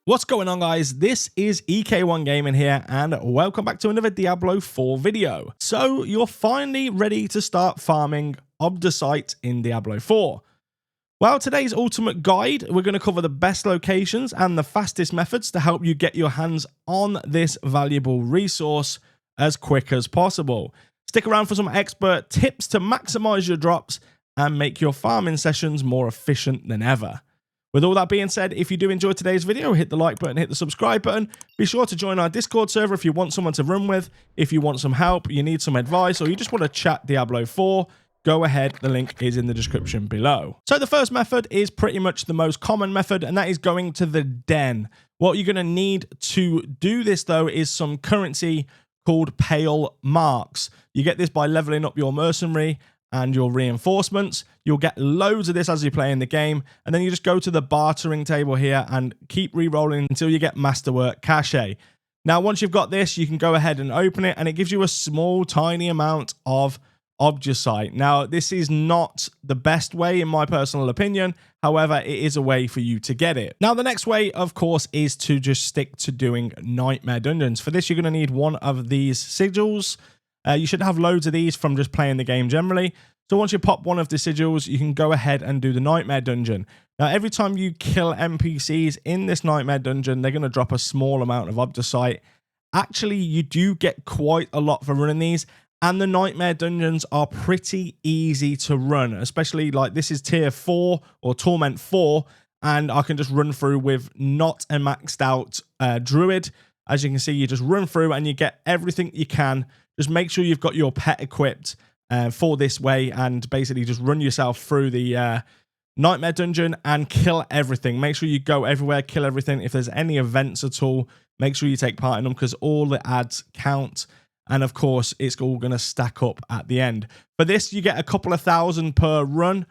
What's going on, guys? This is EK1 Gaming here, and welcome back to another Diablo 4 video. So you're finally ready to start farming Obducite in Diablo 4. Well, today's ultimate guide, we're going to cover the best locations and the fastest methods to help you get your hands on this valuable resource as quick as possible. Stick around for some expert tips to maximize your drops and make your farming sessions more efficient than ever. With all that being said, if you do enjoy today's video, hit the like button, hit the subscribe button. Be sure to join our Discord server if you want someone to run with. If you want some help, you need some advice, or you just want to chat Diablo 4, go ahead. The link is in the description below. So the first method is pretty much the most common method, and that is going to the den. What you're going to need to do this, though, is some currency called pale marks. You get this by leveling up your mercenary and your reinforcements. You'll get loads of this as you play in the game, and then you just go to the bartering table here and keep re-rolling until you get Masterwork cache. Now, once you've got this, you can go ahead and open it, and it gives you a small, tiny amount of Obducite. Now, this is not the best way, in my personal opinion. However, it is a way for you to get it. Now, the next way, of course, is to just stick to doing nightmare dungeons. For this, you're going to need one of these sigils. You should have loads of these from just playing the game generally. So once you pop one of the sigils, you can go ahead and do the Nightmare Dungeon. Now, every time you kill NPCs in this Nightmare Dungeon, they're going to drop a small amount of Obducite. Actually, you do get quite a lot for running these, and the Nightmare Dungeons are pretty easy to run, especially like this is tier 4 or Torment 4, and I can just run through with not a maxed out Druid. As you can see, you just run through and you get everything you can. Just make sure you've got your pet equipped for this way, and basically just run yourself through the Nightmare Dungeon and kill everything. Make sure you go everywhere, kill everything. If there's any events at all, make sure you take part in them, because all the ads count. And of course, it's all going to stack up at the end. For this, you get a couple of thousand per run,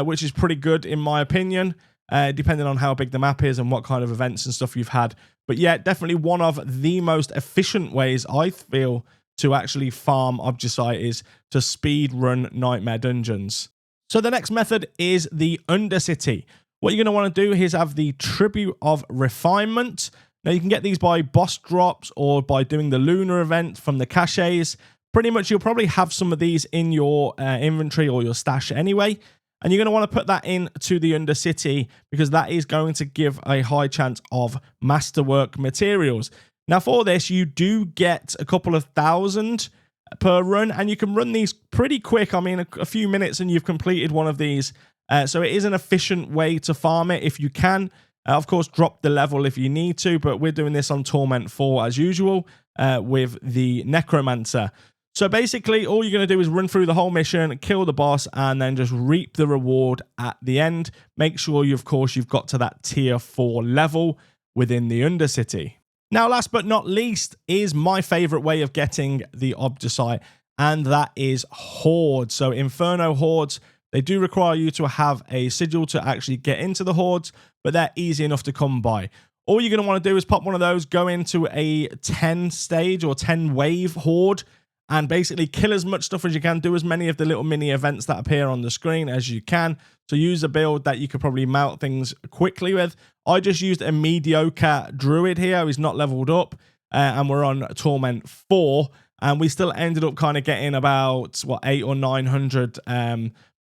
which is pretty good in my opinion, depending on how big the map is and what kind of events and stuff you've had. But yeah, definitely one of the most efficient ways, I feel, to actually farm Obducite is to speed run Nightmare Dungeons. So the next method is the Undercity. What you're going to want to do is have the Tribute of Refinement. Now, you can get these by boss drops or by doing the Lunar event from the caches. Pretty much, you'll probably have some of these in your inventory or your stash anyway. And you're going to want to put that into the Undercity, because that is going to give a high chance of Masterwork materials. Now, for this, you do get a couple of thousand per run, and you can run these pretty quick. I mean, a few minutes and you've completed one of these. So it is an efficient way to farm it if you can. Of course, drop the level if you need to, but we're doing this on Torment 4 as usual with the Necromancer. So basically, all you're going to do is run through the whole mission, kill the boss, and then just reap the reward at the end. Make sure, of course, you've got to that tier 4 level within the Undercity. Now, last but not least is my favorite way of getting the Obducite, and that is Hordes. So Inferno Hordes, they do require you to have a sigil to actually get into the Hordes, but they're easy enough to come by. All you're going to want to do is pop one of those, go into a 10 stage or 10 wave Horde, and basically kill as much stuff as you can. Do as many of the little mini events that appear on the screen as you can. So use a build that you could probably mount things quickly with. I just used a mediocre Druid here. He's not leveled up. And we're on Torment 4. And we still ended up kind of getting about, what, 800 or 900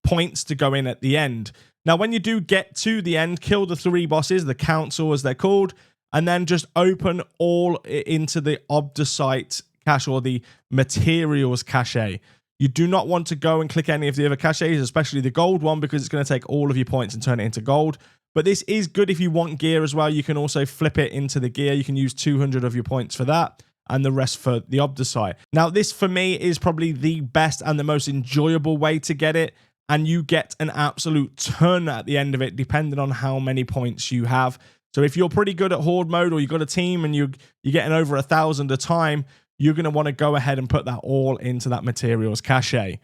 points to go in at the end. Now, when you do get to the end, kill the 3 bosses, the Council as they're called, and then just open all into the Obducite cache, or the materials cache. You do not want to go and click any of the other caches, especially the gold one, because it's going to take all of your points and turn it into gold. But this is good if you want gear as well. You can also flip it into the gear. You can use 200 of your points for that, and the rest for the Obducite. Now, this for me is probably the best and the most enjoyable way to get it, and you get an absolute ton at the end of it, depending on how many points you have. So if you're pretty good at Horde mode, or you've got a team and you're getting over 1,000 a time, you're going to want to go ahead and put that all into that materials cache.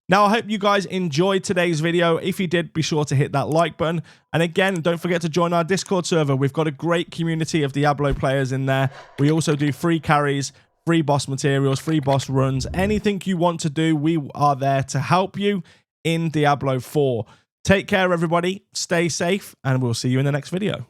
Now, I hope you guys enjoyed today's video. If you did, be sure to hit that like button. And again, don't forget to join our Discord server. We've got a great community of Diablo players in there. We also do free carries, free boss materials, free boss runs. Anything you want to do, we are there to help you in Diablo 4. Take care, everybody. Stay safe, and we'll see you in the next video.